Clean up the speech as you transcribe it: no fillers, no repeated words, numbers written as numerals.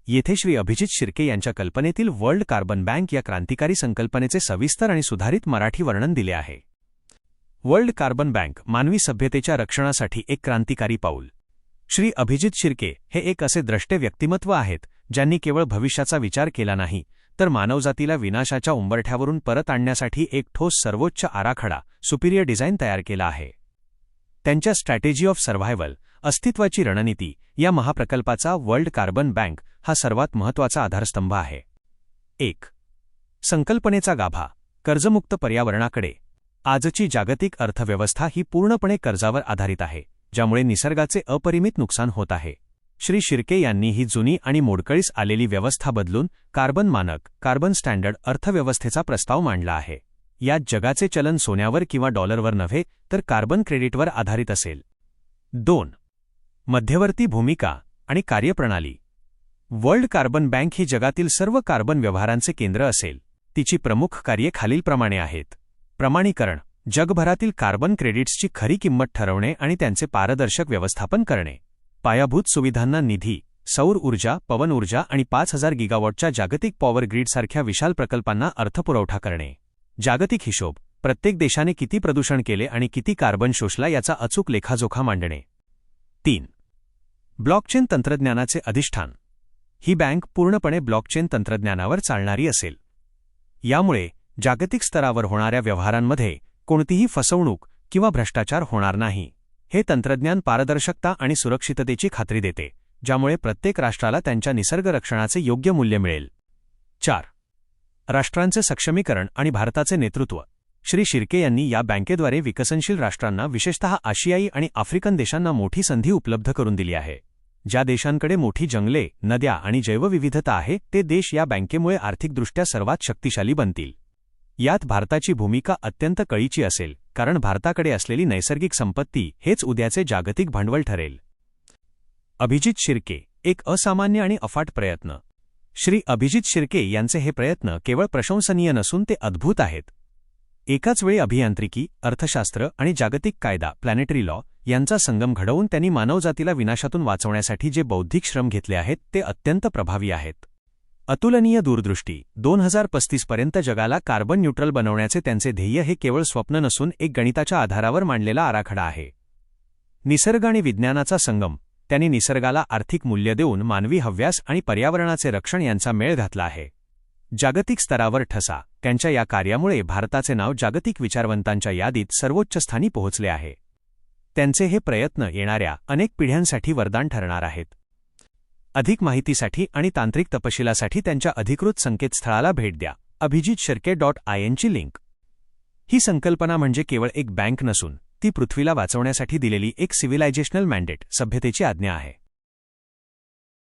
येथे श्री अभिजित शिर्के यांच्या कल्पनेतील world carbon bank या क्रांतिकारी संकल्पनेचे सविस्तर आणि सुधारित मराठी वर्णन दिले आहे. वर्ल्ड कार्बन बँक मानवी सभ्यतेच्या रक्षणासाठी एक क्रांतिकारी पाऊल. श्री अभिजित शिर्के हे एक असे द्रष्टे व्यक्तिमत्व आहेत ज्यांनी केवळ भविष्याचा विचार केला नाही तर मानवजातीला विनाशाच्या उंबरठ्यावरून परत आणण्यासाठी एक ठोस सर्वोच्च आराखडा सुपिरियर डिझाईन तयार केला आहे. त्यांच्या स्ट्रॅटेजी ऑफ सर्व्हायव्हल अस्तित्वाची रणनीती या महाप्रकल्पाचा वर्ल्ड कार्बन बँक हा सर्वात महत्त्वाचा आधारस्तंभ आहे. 1. संकल्पनेचा गाभा. कर्जमुक्त पर्यावरणाकडे. आजची जागतिक अर्थव्यवस्था ही पूर्णपणे कर्जावर आधारित आहे, ज्यामुळे निसर्गाचे अपरिमित नुकसान होत आहे. श्री शिर्के यांनी ही जुनी आणि मोडकळीस आलेली व्यवस्था बदलून कार्बन मानक कार्बन स्टँडर्ड अर्थव्यवस्थेचा प्रस्ताव मांडला आहे. यात जगाचे चलन सोन्यावर किंवा डॉलरवर नव्हे तर कार्बन क्रेडिटवर आधारित असेल. 2. मध्यवर्ती भूमिका आणि कार्यप्रणाली. वर्ल्ड कार्बन बँक ही जगातील सर्व कार्बन व्यवहारांचे केंद्र असेल. तिची प्रमुख कार्ये खालीलप्रमाणे आहेत. प्रमाणीकरण. जगभरातील कार्बन क्रेडिट्सची खरी किंमत ठरवणे आणि त्यांचे पारदर्शक व्यवस्थापन करणे. पायाभूत सुविधांना निधी. सौर ऊर्जा, पवन ऊर्जा आणि 5000 गिगावॉटच्या जागतिक पॉवर ग्रीडसारख्या विशाल प्रकल्पांना अर्थपुरवठा करणे. जागतिक हिशोब. प्रत्येक देशाने किती प्रदूषण केले आणि किती कार्बन शोषला याचा अचूक लेखाजोखा मांडणे. 3. ब्लॉकचेन तंत्रज्ञानाचे अधिष्ठान. ही बँक पूर्णपणे ब्लॉकचेन तंत्रज्ञानावर चालणारी असेल. यामुळे जागतिक स्तरावर होणाऱ्या व्यवहारांमध्ये कोणतीही फसवणूक किंवा भ्रष्टाचार होणार नाही. हे तंत्रज्ञान पारदर्शकता आणि सुरक्षिततेची खात्री देते, ज्यामुळे प्रत्येक राष्ट्राला त्यांच्या निसर्ग रक्षणाचे योग्य मूल्य मिळेल. 4. राष्ट्रांचे सक्षमीकरण आणि भारताचे नेतृत्व. श्री शिर्के यांनी या बँकेद्वारे विकसनशील राष्ट्रांना, विशेषतः आशियाई आणि आफ्रिकन देशांना मोठी संधी उपलब्ध करून दिली आहे. ज्या देशांकडे मोठी जंगले, नद्या आणि जैवविविधता आहे ते देश या बँकेमुळे आर्थिकदृष्ट्या सर्वात शक्तिशाली बनतील. यात भारताची भूमिका अत्यंत कळीची असेल, कारण भारताकडे असलेली नैसर्गिक संपत्ती हेच उद्याचे जागतिक भांडवल ठरेल. अभिजित शिर्के. एक असामान्य आणि अफाट प्रयत्न. श्री अभिजित शिर्के यांचे हे प्रयत्न केवळ प्रशंसनीय नसून ते अद्भुत आहेत. एकाच वेळी अभियांत्रिकी, अर्थशास्त्र आणि जागतिक कायदा प्लॅनेटरी लॉ यांचा संगम घडवून त्यांनी मानवजातीला विनाशातून वाचवण्यासाठी जे बौद्धिक श्रम घेतले आहेत ते अत्यंत प्रभावी आहेत. अतुलनीय दूरदृष्टी. 2035 पर्यंत जगाला कार्बन न्यूट्रल बनवण्याचे त्यांचे ध्येय हे केवळ स्वप्न नसून एक गणिताच्या आधारावर मांडलेला आराखडा आहे. निसर्ग आणि विज्ञानाचा संगम. त्यांनी निसर्गाला आर्थिक मूल्य देऊन मानवी हव्यास आणि पर्यावरणाचे रक्षण यांचा मेळ घातला आहे. जागतिक स्तरावर ठसा. त्यांच्या या कार्यामुळे भारताचे नाव जागतिक विचारवंतांच्या यादीत सर्वोच्च स्थानी पोहोचले आहे. त्यांचे हे प्रयत्न येणाऱ्या अनेक पिढ्यांसाठी वरदान ठरणार आहेत. अधिक माहितीसाठी आणि तांत्रिक तपशिलासाठी त्यांच्या अधिकृत संकेतस्थळाला भेट द्या. abhijitshirke.in ची लिंक. ही संकल्पना म्हणजे केवळ एक बँक नसून ती पृथ्वीला वाचवण्यासाठी दिलेली एक सिव्हिलायझेशनल मॅन्डेट, सभ्यतेची आज्ञा आहे.